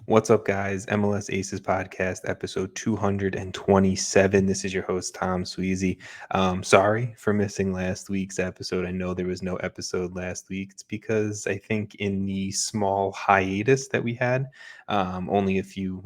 What's up, guys? MLS Aces Podcast, episode 227. This is your host, Tom Sweezy. Sorry for missing last week's episode. I know there was no episode last week. It's because I think in the small hiatus that we had, only a few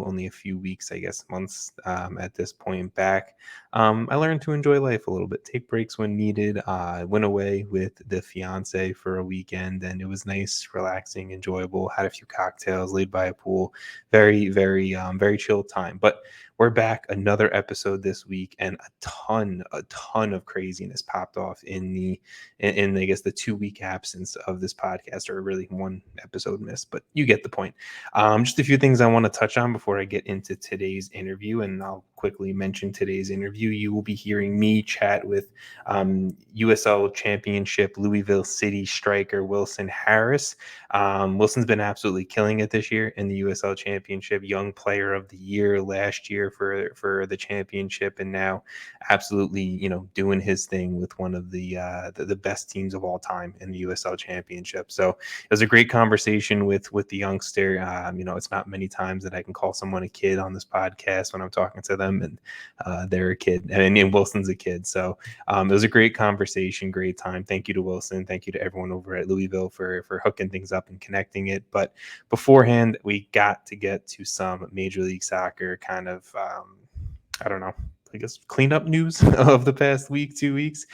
weeks, I guess, months at this point back, I learned to enjoy life a little bit, take breaks when needed. Went away with the fiance for a weekend, and it was nice, relaxing, enjoyable. Had a few cocktails, laid by a pool, very chill time. But we're back, another episode this week, and a ton of craziness popped off in I guess the 2 week absence of this podcast, or really one episode missed, but you get the point. Just a few things I want to touch on before I get into today's interview, and I'll quickly mention today's interview. You will be hearing me chat with USL Championship Louisville City striker Wilson Harris. Wilson's been absolutely killing it this year in the USL Championship, Young Player of the Year last year for the championship, and now absolutely doing his thing with one of the best teams of all time in the USL Championship. So it was a great conversation with the youngster. It's not many times that I can call someone a kid on this podcast when I'm talking to them, and they're a kid, and Wilson's a kid. So it was a great conversation, great time. Thank you to Wilson. Thank you to everyone over at Louisville for hooking things up and connecting it. But beforehand, we got to get to some Major League Soccer kind of, I don't know, I guess cleanup news of the past week, 2 weeks.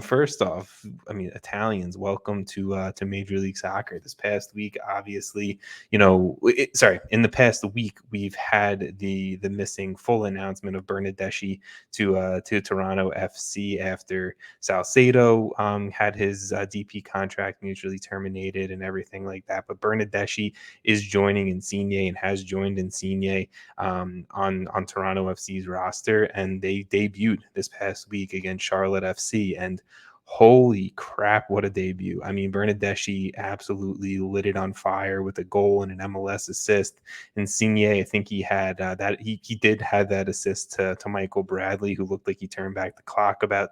First off, Italians, welcome to Major League Soccer. This past week, obviously, in the past week, we've had the missing full announcement of Bernardeschi to Toronto FC after Salcedo had his DP contract mutually terminated and everything like that. But Bernardeschi is joining Insigne and has joined Insigne on Toronto FC's roster, and they debuted this past week against Charlotte FC, and holy crap, what a debut. I mean, Bernardeschi absolutely lit it on fire with a goal and an MLS assist. Insigne, I think he had he did have that assist to Michael Bradley, who looked like he turned back the clock about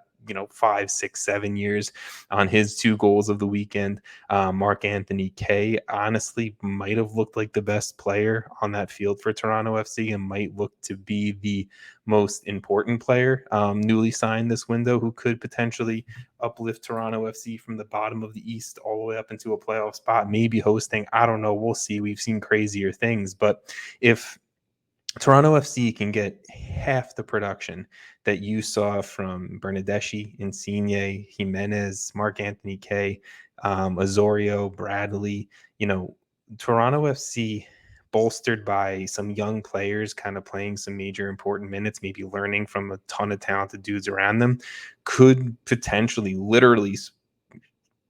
5, 6, 7 years on his 2 goals of the weekend. Mark Anthony K honestly might have looked like the best player on that field for Toronto FC, and might look to be the most important player newly signed this window, who could potentially uplift Toronto FC from the bottom of the East all the way up into a playoff spot, maybe hosting. I don't know. We'll see. We've seen crazier things, but if Toronto FC can get half the production that you saw from Bernardeschi, Insigne, Jimenez, Mark Anthony K, Azorio, Bradley, Toronto FC, bolstered by some young players kind of playing some major important minutes, maybe learning from a ton of talented dudes around them, could potentially literally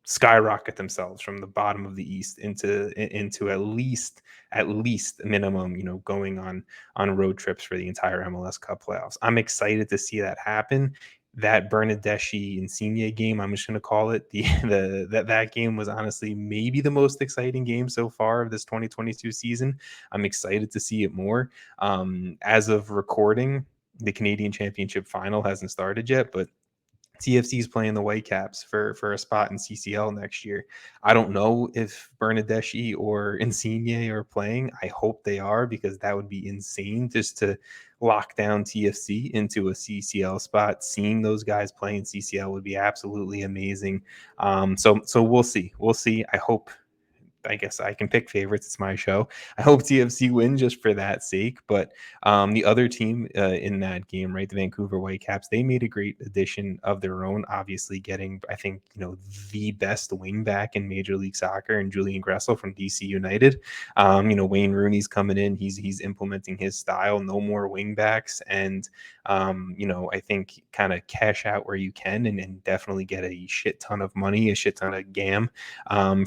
skyrocket themselves from the bottom of the East into at least minimum, going on road trips for the entire MLS Cup playoffs. I'm excited to see that happen. That Bernardeschi Insigne game, I'm just going to call it that game was honestly maybe the most exciting game so far of this 2022 season. I'm excited to see it more. As of recording, the Canadian Championship final hasn't started yet, but TFC is playing the Whitecaps for a spot in CCL next year. I don't know if Bernardeschi or Insigne are playing. I hope they are, because that would be insane just to lock down TFC into a CCL spot. Seeing those guys play in CCL would be absolutely amazing. So we'll see. We'll see. I guess I can pick favorites. It's my show. I hope TFC win just for that sake. But the other team in that game, right, the Vancouver Whitecaps, they made a great addition of their own, obviously getting, I think, the best wing back in Major League Soccer, and Julian Gressel from DC United. Wayne Rooney's coming in. He's implementing his style. No more wing backs. And, I think kind of cash out where you can, and definitely get a shit ton of money, a shit ton of GAM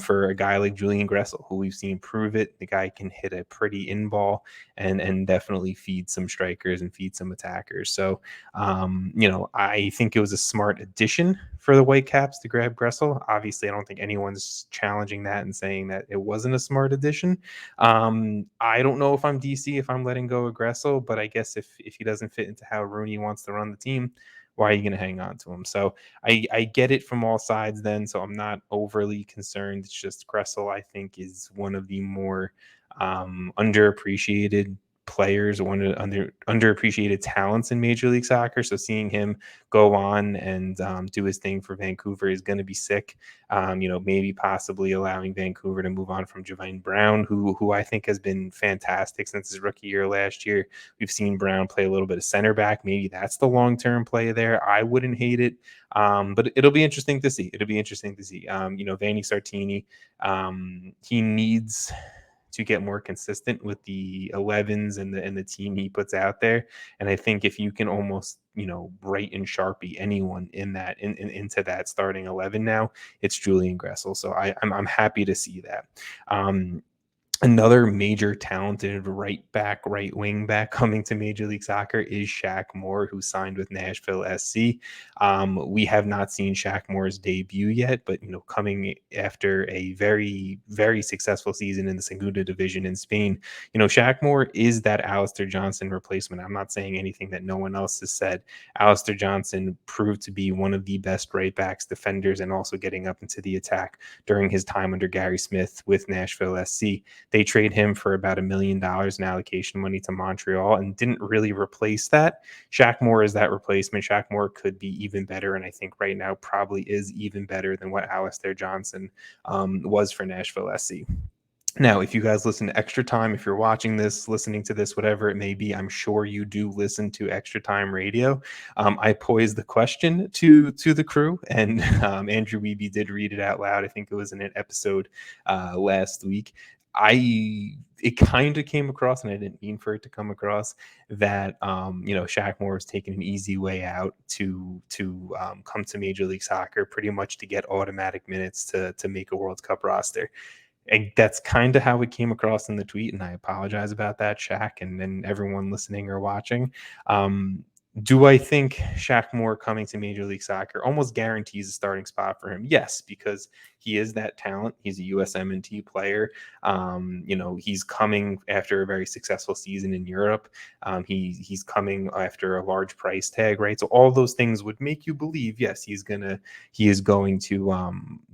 for a guy like Julian Gressel, who we've seen prove it. The guy can hit a pretty in ball and definitely feed some strikers and feed some attackers. So, I think it was a smart addition for the Whitecaps to grab Gressel. Obviously, I don't think anyone's challenging that and saying that it wasn't a smart addition. I don't know if I'm DC, if I'm letting go of Gressel, but I guess if he doesn't fit into how Rooney wants to run the team, why are you going to hang on to him? So I get it from all sides then, so I'm not overly concerned. It's just Gressel, I think, is one of the more underappreciated players, one of the underappreciated talents in Major League Soccer. So seeing him go on and do his thing for Vancouver is going to be sick. Maybe possibly allowing Vancouver to move on from Javine Brown, who I think has been fantastic since his rookie year last year. We've seen Brown play a little bit of center back. Maybe that's the long-term play there. I wouldn't hate it. But it'll be interesting to see. Vanni Sartini, he needs to get more consistent with the 11s and the team he puts out there. And I think if you can almost, write in Sharpie anyone into that starting 11 now, it's Julian Gressel. So I'm happy to see that. Another major talented right back, right wing back coming to Major League Soccer is Shaq Moore, who signed with Nashville SC. We have not seen Shaq Moore's debut yet, but coming after a very, very successful season in the Segunda Division in Spain, Shaq Moore is that Alistair Johnson replacement. I'm not saying anything that no one else has said. Alistair Johnson proved to be one of the best right backs, defenders, and also getting up into the attack during his time under Gary Smith with Nashville SC. They trade him for about $1 million in allocation money to Montreal and didn't really replace that. Shaq Moore is that replacement. Shaq Moore could be even better, and I think right now probably is even better than what Alistair Johnson was for Nashville SC. Now, if you guys listen to Extra Time, if you're watching this, listening to this, whatever it may be, I'm sure you do listen to Extra Time Radio. I posed the question to the crew, and Andrew Wiebe did read it out loud. I think it was in an episode last week. It kind of came across, and I didn't mean for it to come across, that Shaq Moore has taken an easy way out to come to Major League Soccer, pretty much to get automatic minutes to make a World Cup roster. And that's kind of how it came across in the tweet, and I apologize about that, Shaq, and everyone listening or watching. Do I think Shaq Moore coming to Major League Soccer almost guarantees a starting spot for him? Yes, because he is that talent. He's a USMNT player. He's coming after a very successful season in Europe. He's coming after a large price tag, right? So all those things would make you believe, yes, he is going to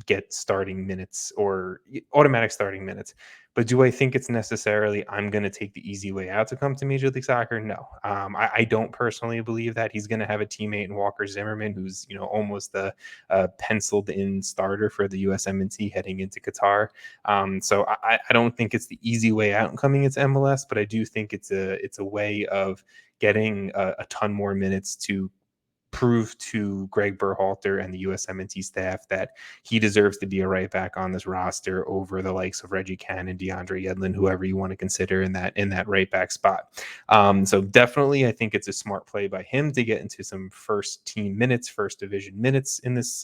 get starting minutes or automatic starting minutes. But do I think it's necessarily I'm going to take the easy way out to come to Major League Soccer? No. I don't personally believe that. He's going to have a teammate in Walker Zimmerman, who's almost the penciled in starter for the USMNT heading into Qatar. So I don't think it's the easy way out and coming into MLS, but I do think it's a way of getting a ton more minutes to prove to Greg Berhalter and the USMNT staff that he deserves to be a right back on this roster over the likes of Reggie Cannon, DeAndre Yedlin, whoever you want to consider in that right back spot. So definitely, I think it's a smart play by him to get into some first team minutes, first division minutes in this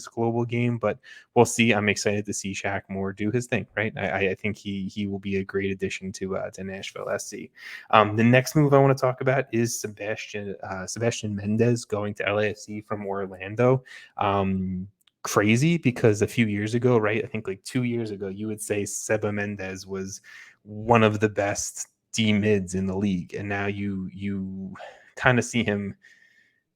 global game. But we'll see. I'm excited to see Shaq Moore do his thing. Right, I think he will be a great addition to Nashville SC. The next move I want to talk about is Sebastian Mendez going to LAFC from Orlando. Crazy, because a few years ago, right, I think like 2 years ago, you would say Seba Mendez was one of the best D mids in the league, and now you kind of see him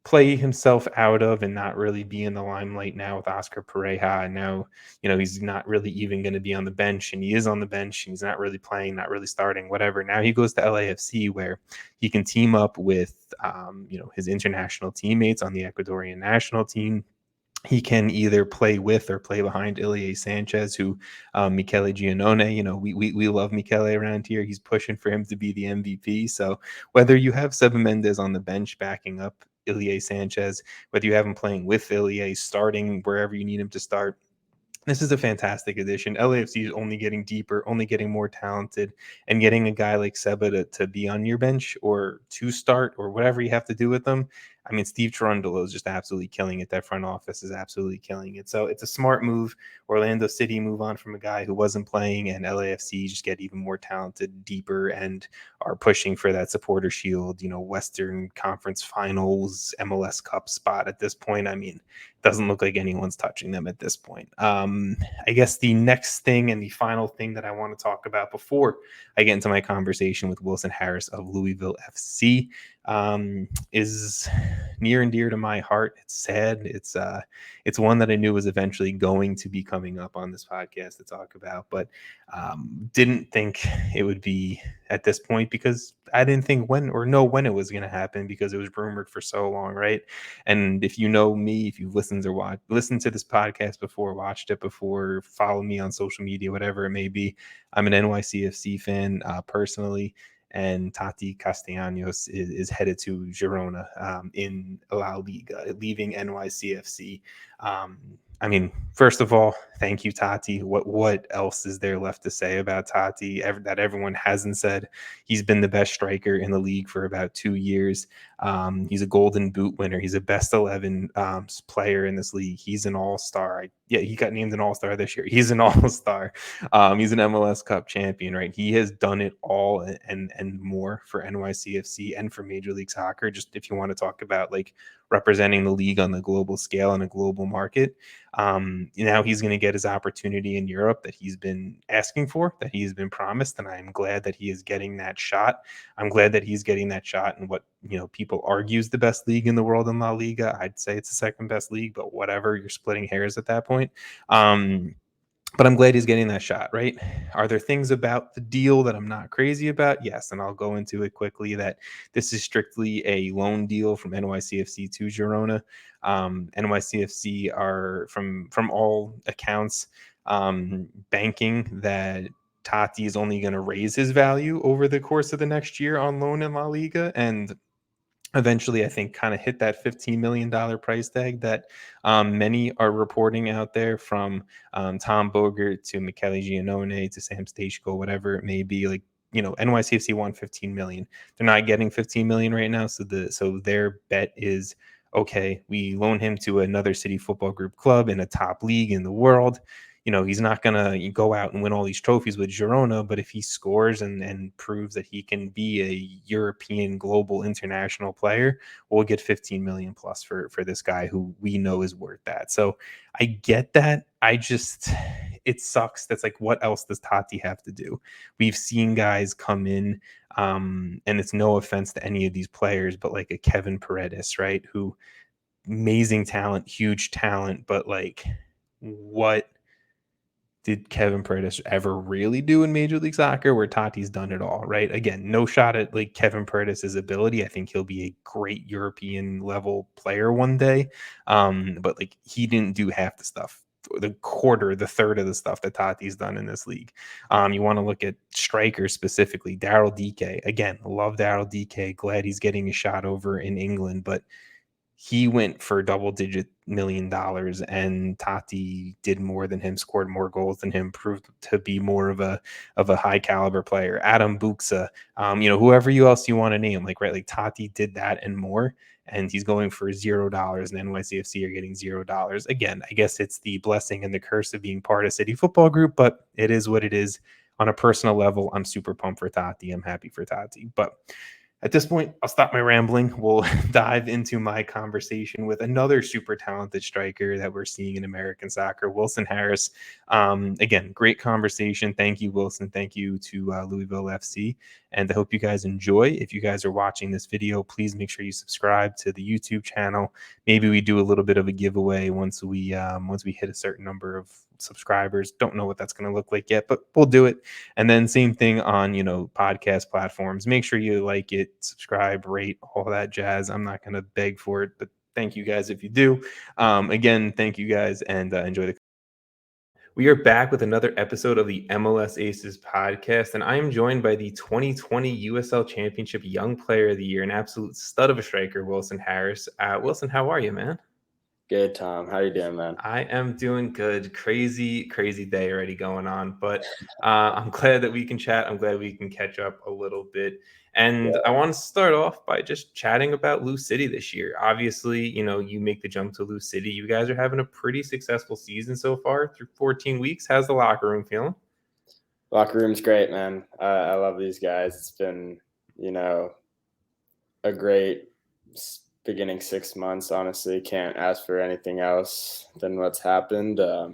play himself out of and not really be in the limelight now with Oscar Pareja. And now, he's not really even going to be on the bench, and he is on the bench and he's not really playing, not really starting, whatever. Now he goes to LAFC, where he can team up with, his international teammates on the Ecuadorian national team. He can either play with or play behind Ilie Sanchez, who Michele Giannone, we love Michele around here. He's pushing for him to be the MVP. So whether you have Seba Mendez on the bench backing up Ilie Sanchez, whether you have him playing with Ilie, starting wherever you need him to start, this is a fantastic addition. LAFC is only getting deeper, only getting more talented, and getting a guy like Seba to be on your bench or to start or whatever you have to do with them. I mean, Steve Cherundolo is just absolutely killing it. That front office is absolutely killing it. So it's a smart move. Orlando City move on from a guy who wasn't playing, and LAFC just get even more talented, deeper, and are pushing for that supporter shield, Western Conference Finals, MLS Cup spot at this point. I mean, it doesn't look like anyone's touching them at this point. I guess the next thing and the final thing that I want to talk about before I get into my conversation with Wilson Harris of Louisville FC is near and dear to my heart. It's sad. It's one that I knew was eventually going to be coming up on this podcast to talk about, but didn't think it would be at this point because I didn't think when or know when it was going to happen because it was rumored for so long, right? And if you know me, if you've listened to this podcast before, watched it before, follow me on social media, whatever it may be, I'm an NYCFC fan personally, and Tati Castellanos is headed to Girona in La Liga, leaving NYCFC. I mean, first of all, thank you, Tati. What else is there left to say about Tati that everyone hasn't said? He's been the best striker in the league for about 2 years. He's a Golden Boot winner. He's a best 11 player in this league. He's an all-star. Yeah, he got named an all-star this year. He's an all-star. He's an MLS Cup champion, right? He has done it all and more for NYCFC and for Major League Soccer. Just if you want to talk about like representing the league on the global scale and a global market. Now he's going to get his opportunity in Europe that he's been asking for, that he's been promised, and I'm glad that he is getting that shot. I'm glad that he's getting that shot in what people argue is the best league in the world in La Liga. I'd say it's the second best league, but whatever, you're splitting hairs at that point. But I'm glad he's getting that shot, right? Are there things about the deal that I'm not crazy about? Yes, and I'll go into it quickly that this is strictly a loan deal from NYCFC to Girona. NYCFC are, from all accounts, banking that Tati is only going to raise his value over the course of the next year on loan in La Liga, and eventually I think kind of hit that $15 million price tag that many are reporting out there, from Tom Bogert to Michele Giannone to Sam Stachko, whatever it may be. Like, NYCFC won 15 million. They're not getting 15 million right now. So their bet is, okay, we loan him to another City Football Group club in a top league in the world. He's not going to go out and win all these trophies with Girona, but if he scores and proves that he can be a European, global, international player, we'll get 15 million plus for this guy who we know is worth that. So I get that. It sucks. That's like, what else does Tati have to do? We've seen guys come in, and it's no offense to any of these players, but like a Kevin Paredes, right? Who, amazing talent, huge talent, but like, what did Kevin Paredes ever really do in Major League Soccer, where Tati's done it all, right? Again, no shot at like Kevin Paredes' ability. I think he'll be a great European level player one day. But like, he didn't do half the stuff, the third of the stuff that Tati's done in this league. You want to look at strikers specifically, Daryl DK. Again, love Daryl DK. Glad he's getting a shot over in England, but he went for double-digit $1 million, and Tati did more than him, scored more goals than him, proved to be more of a high caliber player. Adam Buxa, whoever else you want to name, like, right, like Tati did that and more, and he's going for $0, and NYCFC are getting $0. Again, I guess it's the blessing and the curse of being part of City Football Group, but it is what it is. On a personal level, I'm super pumped for Tati. I'm happy for Tati, but at this point, I'll stop my rambling. We'll dive into my conversation with another super talented striker that we're seeing in American soccer, Wilson Harris. Again, great conversation. Thank you, Wilson. Thank you to Louisville FC. And I hope you guys enjoy. If you guys are watching this video, please make sure you subscribe to the YouTube channel. Maybe we do a little bit of a giveaway once we hit a certain number of subscribers. Don't know what that's going to look like yet, but we'll do it. And then same thing on, podcast platforms. Make sure you like it, subscribe, rate, all that jazz. I'm not going to beg for it, but thank you guys if you do. Again, thank you guys, and enjoy the. We are back with another episode of the MLS Aces podcast, and I am joined by the 2020 USL Championship Young Player of the Year, an absolute stud of a striker, Wilson Harris. Wilson, how are you, man? Good, Tom. How you doing, man? I am doing good. Crazy day already going on, but I'm glad that we can chat. I'm glad we can catch up a little bit. And I want to start off by just chatting about Lou City this year. Obviously, you make the jump to Lou City. You guys are having a pretty successful season so far through 14 weeks. How's the locker room feeling? Locker room's great, man. I love these guys. It's been, a great beginning 6 months. Honestly, can't ask for anything else than what's happened. I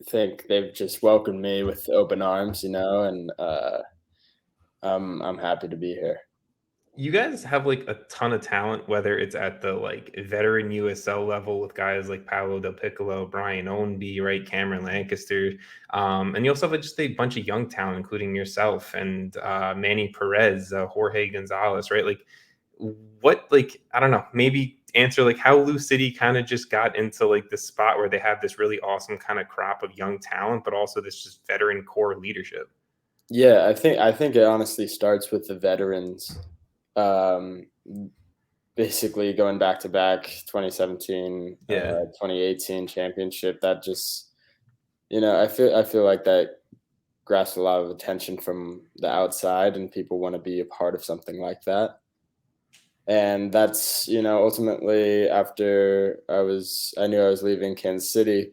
think they've just welcomed me with open arms, and I'm happy to be here. You guys have like a ton of talent, whether it's at the like veteran USL level with guys like Paolo Del Piccolo, Brian Ownby, right, Cameron Lancaster, and you also have just a bunch of young talent, including yourself and Manny Perez, Jorge Gonzalez, right? Like, what, like, I don't know, maybe answer like how Lou City kind of just got into like the spot where they have this really awesome kind of crop of young talent, but also this just veteran core leadership. Yeah, I think it honestly starts with the veterans. Um, Basically going back to back 2017, Yeah, 2018 championship. That just, I feel like that grasps a lot of attention from the outside, and people want to be a part of something like that. And that's, ultimately after I knew I was leaving Kansas City.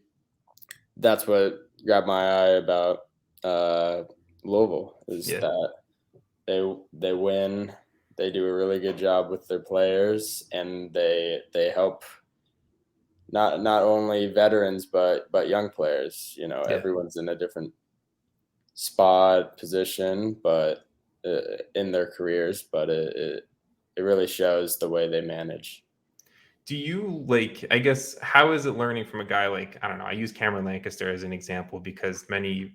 That's what grabbed my eye about uh, Louisville, is yeah. that they win. They do a really good job with their players, and they help not only veterans but young players. Yeah. Everyone's in a different spot position, but in their careers, but it really shows the way they manage. Do you like, I guess, how is it learning from a guy like, I don't know, I use Cameron Lancaster as an example because many,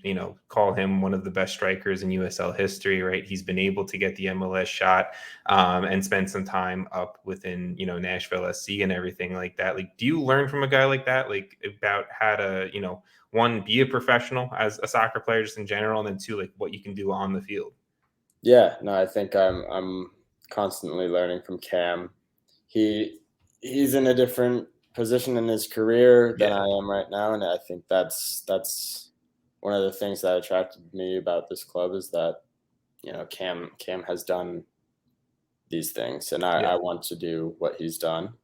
call him one of the best strikers in USL history, right? He's been able to get the MLS shot and spend some time up within, Nashville SC and everything like that. Like, do you learn from a guy like that, like about how to, one, be a professional as a soccer player just in general, and then two, like what you can do on the field? Yeah, no, I think I'm constantly learning from Cam. He he's in a different position in his career than I Yeah. am right now, and I think that's one of the things that attracted me about this club, is that Cam has done these things, and I Yeah. want to do what he's done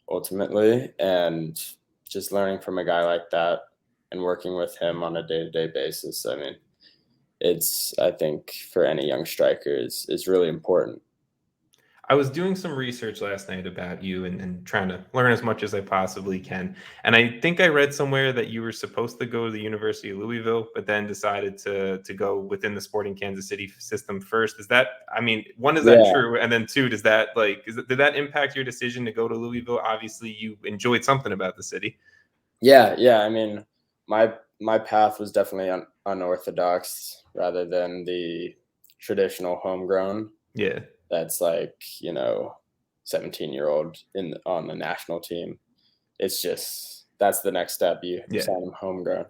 ultimately, and just learning from a guy like that and working with him on a day-to-day basis. I mean, I think for any young striker is really important. I was doing some research last night about you and trying to learn as much as I possibly can. And I think I read somewhere that you were supposed to go to the University of Louisville, but then decided to go within the Sporting Kansas City system first. Is that, I mean, one, is that Yeah, true? And then two, does that like, did that impact your decision to go to Louisville? Obviously, you enjoyed something about the city. yeah. I mean, my path was definitely unorthodox rather than the traditional homegrown. Yeah. That's like 17-year-old in on the national team. It's just that's the next step. You Yeah. sign them homegrown.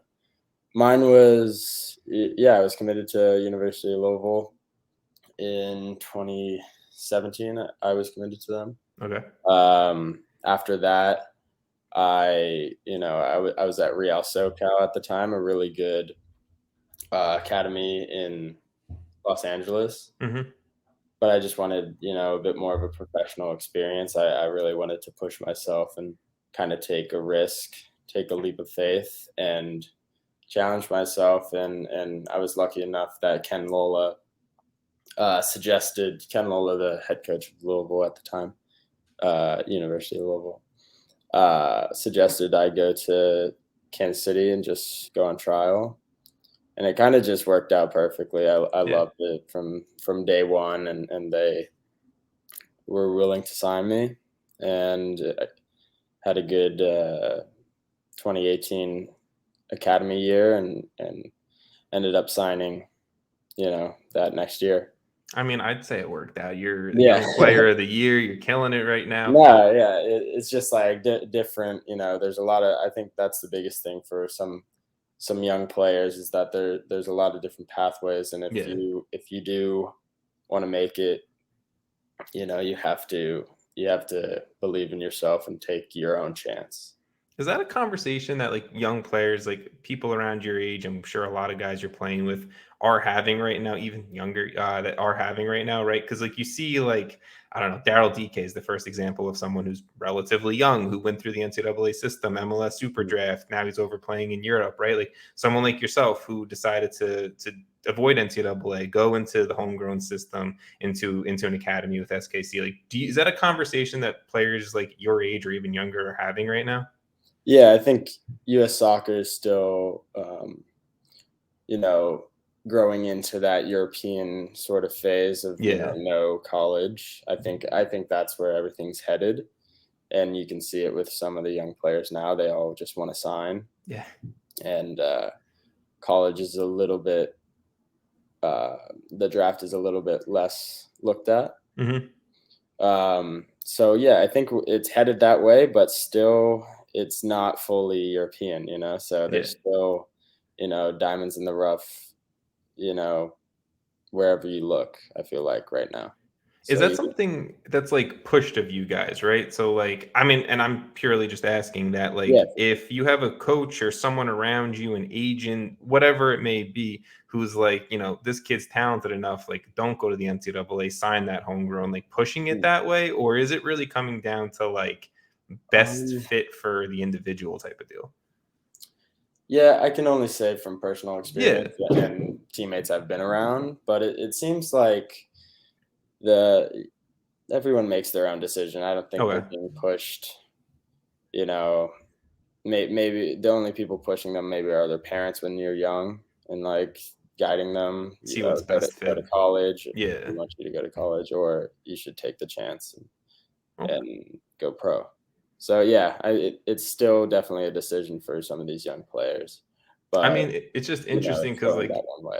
Mine was, yeah, I was committed to University of Louisville in 2017. I was committed to them. Okay. After that, I was at Real SoCal at the time, a really good academy in Los Angeles. Hmm. But I just wanted, a bit more of a professional experience. I really wanted to push myself and kind of take a risk, take a leap of faith, and challenge myself. And I was lucky enough that suggested Ken Lola, the head coach of Louisville at the time, University of Louisville, suggested I go to Kansas City and just go on trial. And it kind of just worked out perfectly. I Yeah. loved it from day one, and they were willing to sign me, and I had a good 2018 academy year, and ended up signing, that next year. I mean, I'd say it worked out. You're the Yeah. young player of the year. You're killing it right now. No, yeah, it's just like different. There's a lot of. I think that's the biggest thing for some young players, is that there's a lot of different pathways, and if Yeah. you do want to make it, you have to believe in yourself and take your own chance. Is that a conversation that like young players, like people around your age, I'm sure a lot of guys you're playing with are having right now, even younger that are having right now, right? Because like you see, like I don't know, Daryl DK is the first example of someone who's relatively young who went through the NCAA system, MLS Super Draft. Now he's over playing in Europe, right? Like someone like yourself who decided to avoid NCAA, go into the homegrown system, into an academy with SKC. Like, is that a conversation that players like your age or even younger are having right now? Yeah, I think U.S. soccer is still, you know, growing into that European sort of phase of no college. I think that's where everything's headed, and you can see it with some of the young players now. They all just want to sign. Yeah, and college is a little bit. The draft is a little bit less looked at. So yeah, I think it's headed that way, but still, it's not fully European. So there's still, diamonds in the rough. Wherever you look, I feel like right now. Is that something that's like pushed of you guys, right? So like, I mean, and I'm purely just asking that, like, if you have a coach or someone around you, an agent, whatever it may be, who's like, this kid's talented enough, like, don't go to the NCAA, sign that homegrown, like pushing it that way? Or is it really coming down to like best fit for the individual type of deal? Yeah, I can only say from personal experience and teammates I've been around, but it seems like everyone makes their own decision. I don't think they're being pushed. Maybe the only people pushing them maybe are their parents when you're young and like guiding them. See what's best go to college. Yeah, we want you to go to college, or you should take the chance and go pro. So yeah, it's still definitely a decision for some of these young players. But I mean, it's just interesting because like that one way.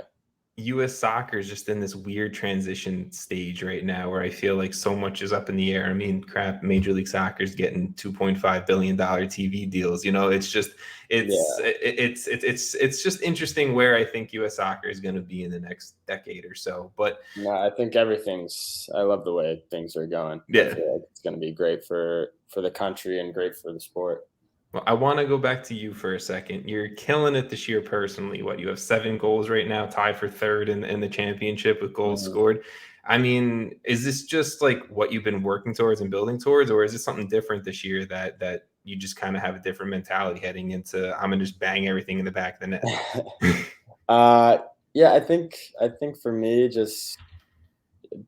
U.S. soccer is just in this weird transition stage right now where I feel like so much is up in the air. I mean, crap, Major League Soccer is getting $2.5 billion TV deals. It's just it's just interesting where I think U.S. soccer is going to be in the next decade or so. But no, I think I love the way things are going. Yeah, I feel like it's going to be great for the country and great for the sport. Well, I want to go back to you for a second. You're killing it this year personally. You have 7 goals right now, tied for third in the championship with goals scored. I mean, is this just like what you've been working towards and building towards, or is it something different this year that you just kind of have a different mentality heading into, I'm going to just bang everything in the back of the net? Yeah, I think for me, just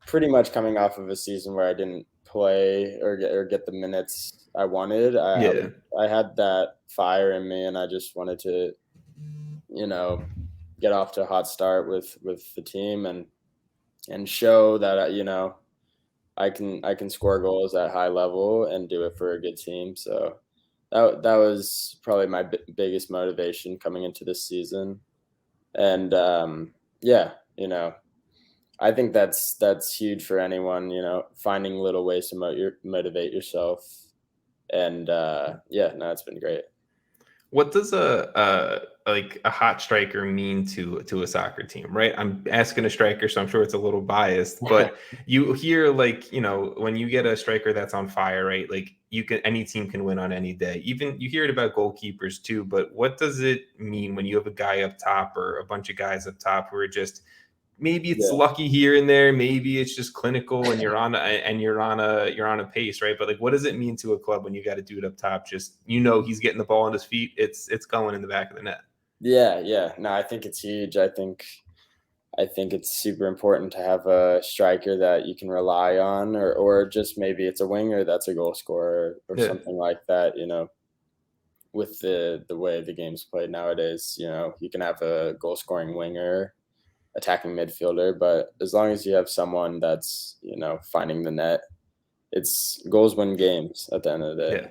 pretty much coming off of a season where I didn't play or get the minutes I wanted. I had that fire in me, and I just wanted to, get off to a hot start with the team and show that I can score goals at high level and do it for a good team. So that was probably my biggest motivation coming into this season. And I think that's huge for anyone, finding little ways to motivate yourself. And it's been great. What does a hot striker mean to a soccer team, right? I'm asking a striker, so I'm sure it's a little biased, but you hear when you get a striker that's on fire, right? Like any team can win on any day. Even you hear it about goalkeepers too, but what does it mean when you have a guy up top or a bunch of guys up top who are just, maybe it's lucky here and there, maybe it's just clinical and you're on a pace, right? But like, what does it mean to a club when you got a dude up top, just he's getting the ball on his feet, it's going in the back of the net? Yeah. No, I think it's huge. I think it's super important to have a striker that you can rely on, or just maybe it's a winger that's a goal scorer or something like that. With the way the game's played nowadays, you can have a goal scoring winger, attacking midfielder, but as long as you have someone that's finding the net, it's goals win games at the end of the day.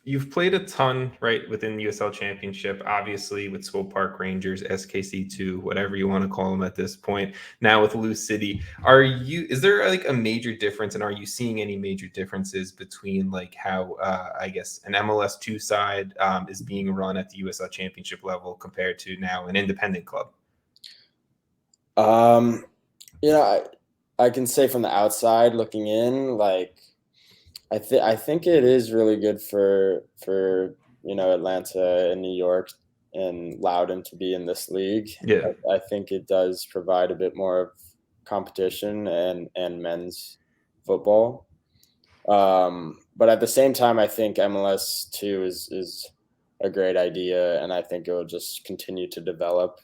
You've played a ton, right, within the USL Championship, obviously with School Park Rangers, SKC2, whatever you want to call them at this point. Now with Louisville City, is there like a major difference, and are you seeing any major differences between like how I guess an MLS 2 side is being run at the USL Championship level compared to now an independent club? I can say from the outside looking in, like I think it is really good for Atlanta and New York and Loudoun to be in this league. Yeah, I think it does provide a bit more of competition and men's football. But at the same time, I think MLS 2 is a great idea, and I think it will just continue to develop,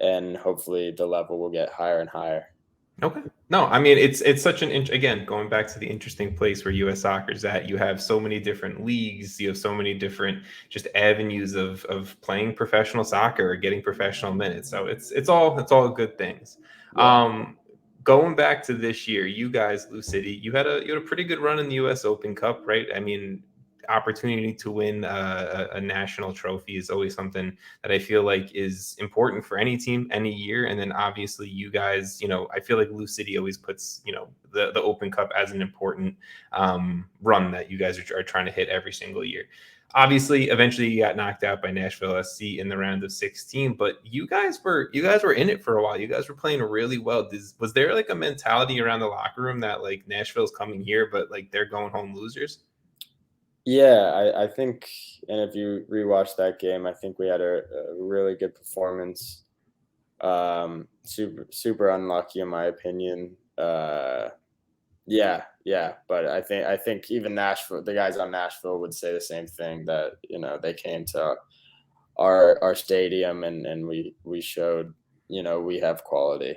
and hopefully the level will get higher and higher. Okay. No, I mean it's such an again, going back to the interesting place where US soccer's at. You have so many different leagues, you have so many different just avenues of playing professional soccer or getting professional minutes. So it's all good things. Yeah. Going back to this year, you guys, Lou City, you had a pretty good run in the US Open Cup, right? I mean, opportunity to win a national trophy is always something that I feel like is important for any team any year. And then obviously you guys, I feel like Lou City always puts, the Open Cup as an important run that you guys are trying to hit every single year. Obviously, eventually you got knocked out by Nashville SC in the round of 16, but you guys were in it for a while. You guys were playing really well. Was there like a mentality around the locker room that like Nashville's coming here, but like they're going home losers? Yeah, I think, and if you rewatch that game, I think we had a really good performance. Super unlucky in my opinion. Yeah, but I think even Nashville, the guys on Nashville would say the same thing, that they came to our stadium, and we showed we have quality.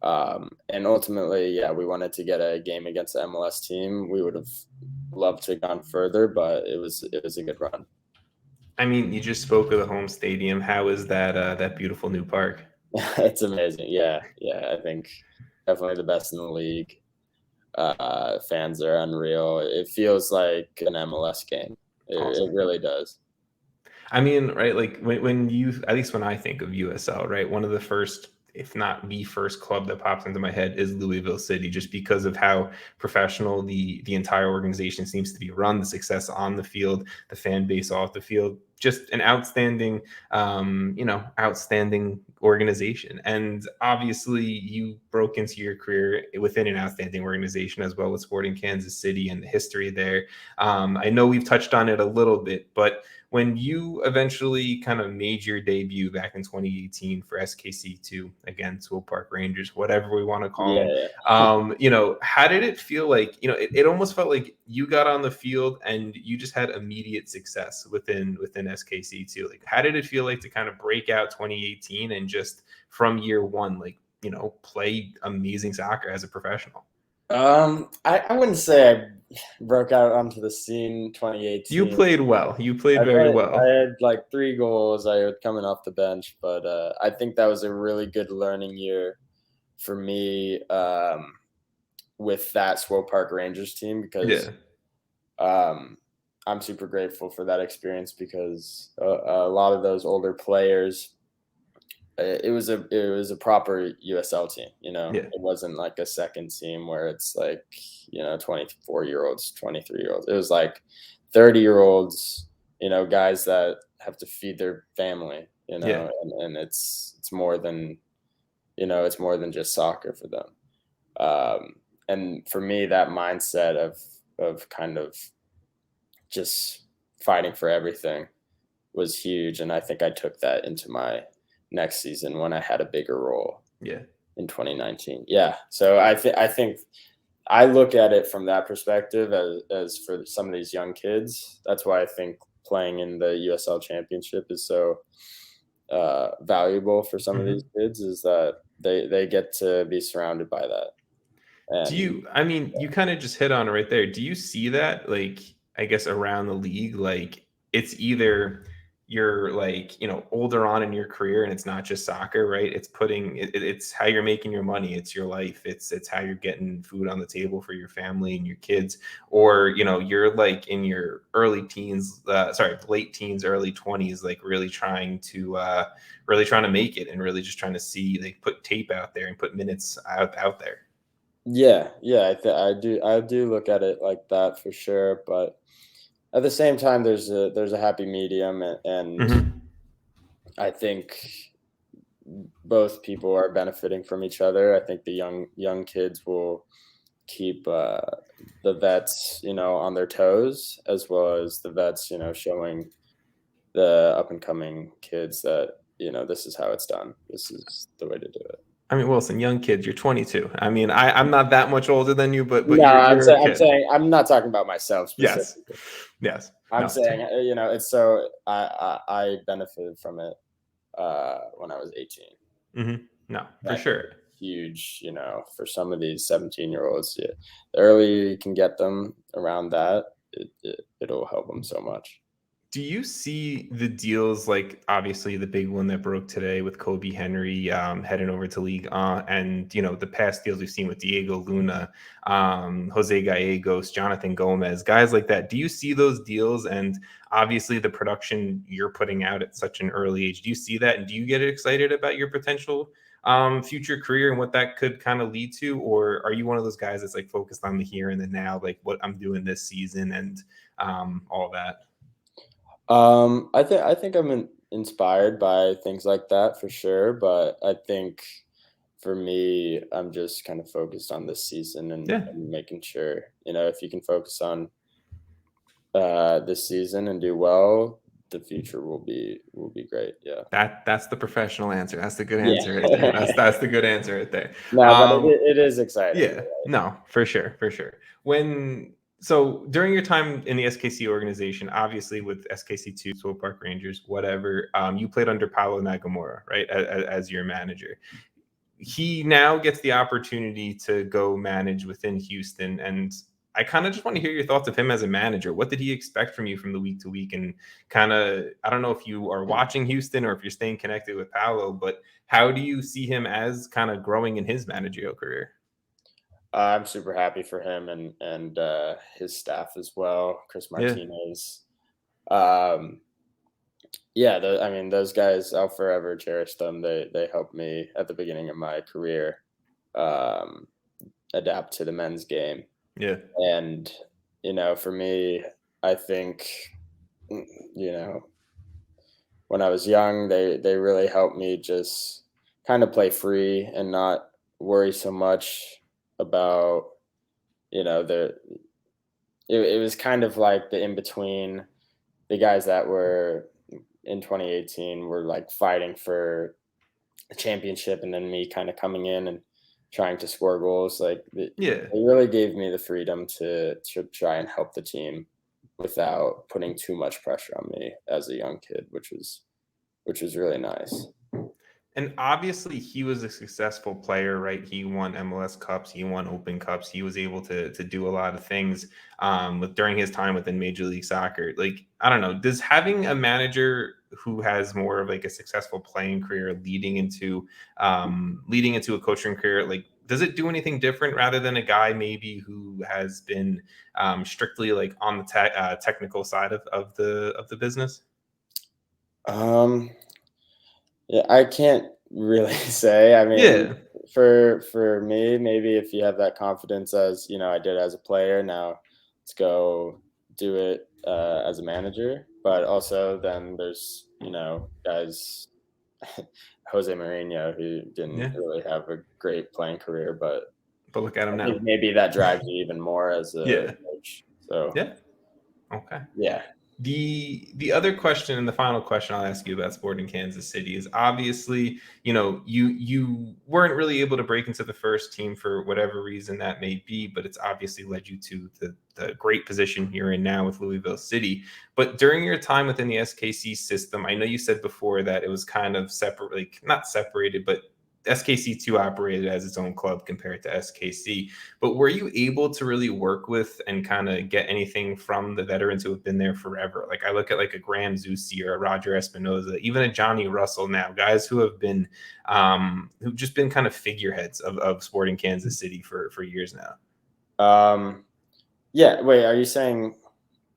And ultimately, yeah, we wanted to get a game against the MLS team. We would have loved to have gone further, but it was a good run. I mean, you just spoke of the home stadium. How is that beautiful new park? It's amazing. Yeah, I think definitely the best in the league. Fans are unreal. It feels like an MLS game. It Awesome. really does. I mean, right, like when you, at least when I think of USL, right, one of the first, if not the first club that pops into my head is Louisville City, just because of how professional the entire organization seems to be run, the success on the field, the fan base off the field, just an outstanding, outstanding organization. And obviously, you broke into your career within an outstanding organization as well with Sporting Kansas City and the history there. I know we've touched on it a little bit, but when you eventually kind of made your debut back in 2018 for SKC2, again, Swope Park Rangers, whatever we want to call them, Yeah. how did it feel like, it almost felt like you got on the field and you just had immediate success within SKC2. Like, how did it feel like to kind of break out 2018 and just from year one, like, play amazing soccer as a professional? I wouldn't say I broke out onto the scene You 2018. played well. You played I very played. I well. had like 3 goals. I was coming off the bench, but I think that was a really good learning year for me, with that Swope Park Rangers team, because Yeah. um, I'm super grateful for that experience, because a lot of those older players, it was a proper USL team. Yeah. It wasn't like a second team where it's like 24-year-olds, 23-year-olds. It was like 30-year-olds, guys that have to feed their family, Yeah. and it's more than it's more than just soccer for them. And for me, that mindset of kind of just fighting for everything was huge, and I think I took that into my next season when I had a bigger role Yeah. in 2019. Yeah, so I think I look at it from that perspective, as for some of these young kids. That's why I think playing in the USL Championship is so valuable for some of these Mhm. kids, is that they get to be surrounded by that. And I mean, you kind of just hit on it right there. Do you see that, like, I guess around the league, like it's either you're like, older on in your career and it's not just soccer, right? It's how you're making your money. It's your life. It's how you're getting food on the table for your family and your kids. Or, you're like in your early teens, late teens, early 20s, like really trying to make it and really just trying to see, like, put tape out there and put minutes out there. yeah, I do look at it like that for sure, but at the same time, there's a happy medium, and Mhm. I think both people are benefiting from each other. I think the young kids will keep the vets, on their toes, as well as the vets, showing the up and coming kids that this is how it's done. This is the way to do it. I mean, Wilson, young kid, you're 22. I mean, I'm not that much older than you, but No, you're I'm you're a saying I'm kid. saying I'm not talking about myself Yes, specifically. yes, I'm no, saying it's so I benefited from it when I was 18. hmm no, for Yeah. sure. huge, for some of these 17-year-olds. Yeah. The earlier you can get them around that, it'll help them so much. Do you see the deals, like obviously the big one that broke today with Kobe Henry heading over to League and the past deals we've seen with Diego Luna, Jose Gallegos, Jonathan Gomez, guys like that? Do you see those deals, and obviously the production you're putting out at such an early age? Do you see that, and do you get excited about your potential future career and what that could kind of lead to? Or are you one of those guys that's like focused on the here and the now, like what I'm doing this season and all that? I think I'm inspired by things like that for sure, but I think for me, I'm just kind of focused on this season and making sure, if you can focus on this season and do well, the future will be great. Yeah. That's the professional answer. That's the good answer right there. That's the good answer right there. No, but it is exciting. Yeah, no, for sure. So during your time in the SKC organization, obviously with SKC2, Swope Park Rangers, whatever, you played under Paulo Nagamura, right, as your manager. He now gets the opportunity to go manage within Houston, and I kind of just want to hear your thoughts of him as a manager. What did he expect from you from the week to week? And kind of, I don't know if you are watching Houston or if you're staying connected with Paulo, but how do you see him as kind of growing in his managerial career? I'm super happy for him and his staff as well, Chris Martinez. Those guys, I'll forever cherish them. They helped me at the beginning of my career adapt to the men's game. Yeah. And, for me, I think, when I was young, they really helped me just kind of play free and not worry so much about, it was kind of like the in-between. The guys that were in 2018 were like fighting for a championship, and then me kind of coming in and trying to score goals. Like, it really gave me the freedom to try and help the team without putting too much pressure on me as a young kid, which was really nice. And obviously he was a successful player, right? He won MLS Cups, he won Open Cups. He was able to do a lot of things during his time within Major League Soccer. Like, I don't know, does having a manager who has more of like a successful playing career leading into a coaching career, like, does it do anything different rather than a guy maybe who has been strictly like on the technical side of the business? Yeah, I can't really say. I mean, for me, maybe if you have that confidence as, I did as a player, now let's go do it as a manager. But also then there's, guys, Jose Mourinho, who didn't really have a great playing career, but look at him now. Maybe that drives you even more as a coach. So okay. Yeah. The other question and the final question I'll ask you about Sporting Kansas City is obviously, you weren't really able to break into the first team for whatever reason that may be, but it's obviously led you to the great position you're in now with Louisville City. But during your time within the SKC system, I know you said before that it was kind of separate, like not separated, but SKC2 operated as its own club compared to SKC. But were you able to really work with and kind of get anything from the veterans who have been there forever? Like, I look at like a Graham Zusi or a Roger Espinoza, even a Johnny Russell now, guys who have been who've just been kind of figureheads of Sporting Kansas City for years now. Yeah. Wait, are you saying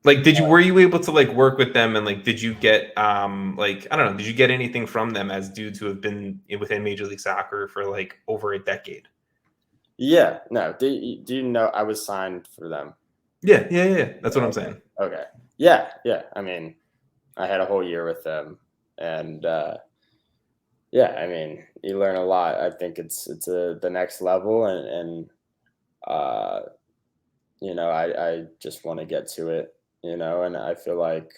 like, were you able to like work with them, and like, did you get like, I don't know, did you get anything from them as dudes who have been within Major League Soccer for like over a decade? Yeah, no. Do you know I was signed for them? Yeah. That's what I'm saying. Okay. Yeah. I mean, I had a whole year with them, and I mean, you learn a lot. I think it's the next level, and I just want to get to it. And I feel like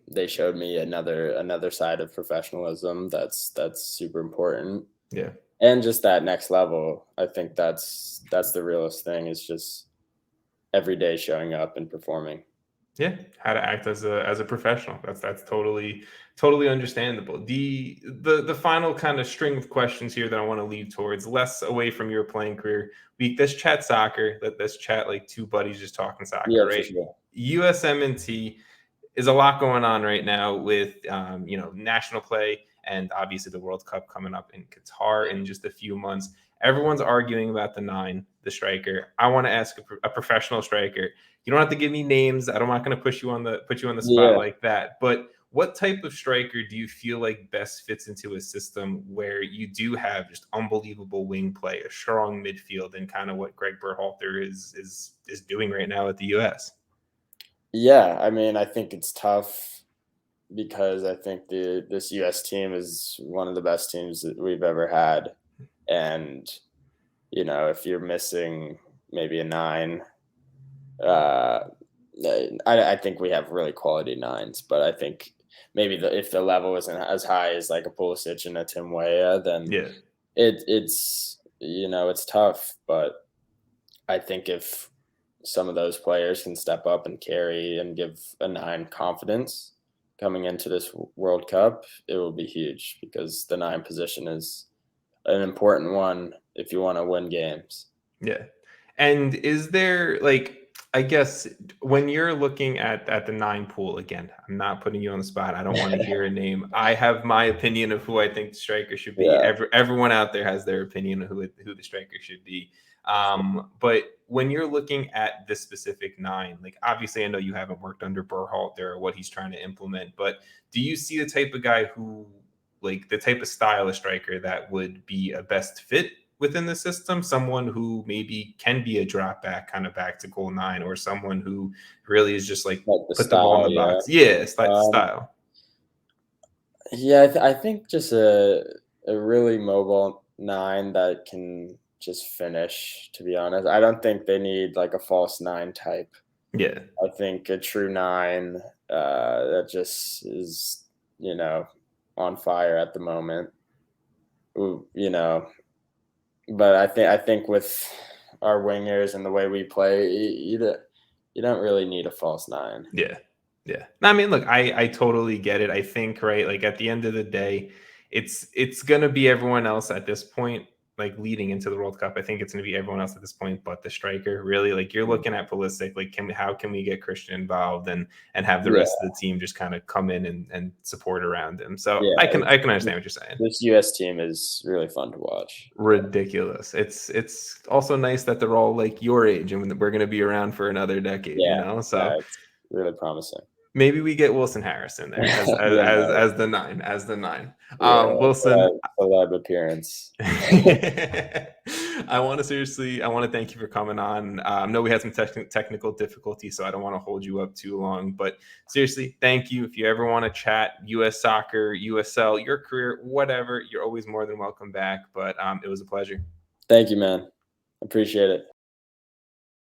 they showed me another side of professionalism that's super important. Yeah. And just that next level, I think that's the realest thing, is just every day showing up and performing. Yeah, how to act as a professional. That's totally understandable. The final kind of string of questions here that I want to lead towards, less away from your playing career. Let's chat soccer. Let's chat like two buddies just talking soccer, Yeah, for right? sure. USMNT is a lot going on right now with national play and obviously the World Cup coming up in Qatar in just a few months. Everyone's arguing about the 9, the striker. I want to ask a professional striker. You don't have to give me names. I'm not going to put you on the spot Yeah. like that. But what type of striker do you feel like best fits into a system where you do have just unbelievable wing play, a strong midfield, and kind of what Greg Berhalter is doing right now at the US? Yeah, I mean, I think it's tough because I think this US team is one of the best teams that we've ever had. And, if you're missing maybe a 9, uh, I think we have really quality 9s, but I think maybe if the level isn't as high as like a Pulisic and a Tim Weah, then Yeah. it's tough. But I think if some of those players can step up and carry and give a 9 confidence coming into this World Cup, it will be huge because the 9 position is an important one if you want to win games. Yeah. And is there I guess when you're looking at the 9 pool, again, I'm not putting you on the spot. I don't want to hear a name. I have my opinion of who I think the striker should be. Yeah. Everyone out there has their opinion of who the striker should be. But when you're looking at this specific 9, like obviously I know you haven't worked under Berhalter or what he's trying to implement, but do you see the type of guy who like the type of style of striker that would be a best fit within the system, someone who maybe can be a drop back kind of back to goal 9, or someone who really is just like Like the put the ball in style, the yeah. box. Yeah, it's like Um, style. Yeah, I think just a really mobile 9 that can just finish, to be honest. I don't think they need like a false 9 type. Yeah. I think a true 9 that just is, on fire at the moment. But I think with our wingers and the way we play, you don't really need a false 9. Yeah. Yeah. I mean, look, I totally get it. I think, right, like at the end of the day, it's gonna be everyone else at this point, like leading into the World Cup. I think it's gonna be everyone else at this point, but the striker. Really, like you're looking at Pulisic, like how can we get Christian involved and have the Yeah, rest of the team just kind of come in and support around him. So yeah. I can understand what you're saying. This US team is really fun to watch. Ridiculous. It's also nice that they're all like your age and we're gonna be around for another decade, Yeah, So it's really promising. maybe we get Wilson Harris in there as Yeah, as the 9, as the 9. yeah, Wilson, celeb appearance. I want to thank you for coming on. I know we had some technical difficulties, so I don't want to hold you up too long. But seriously, thank you. If you ever want to chat US soccer, USL, your career, whatever, you're always more than welcome back. But it was a pleasure. Thank you, man. Appreciate it.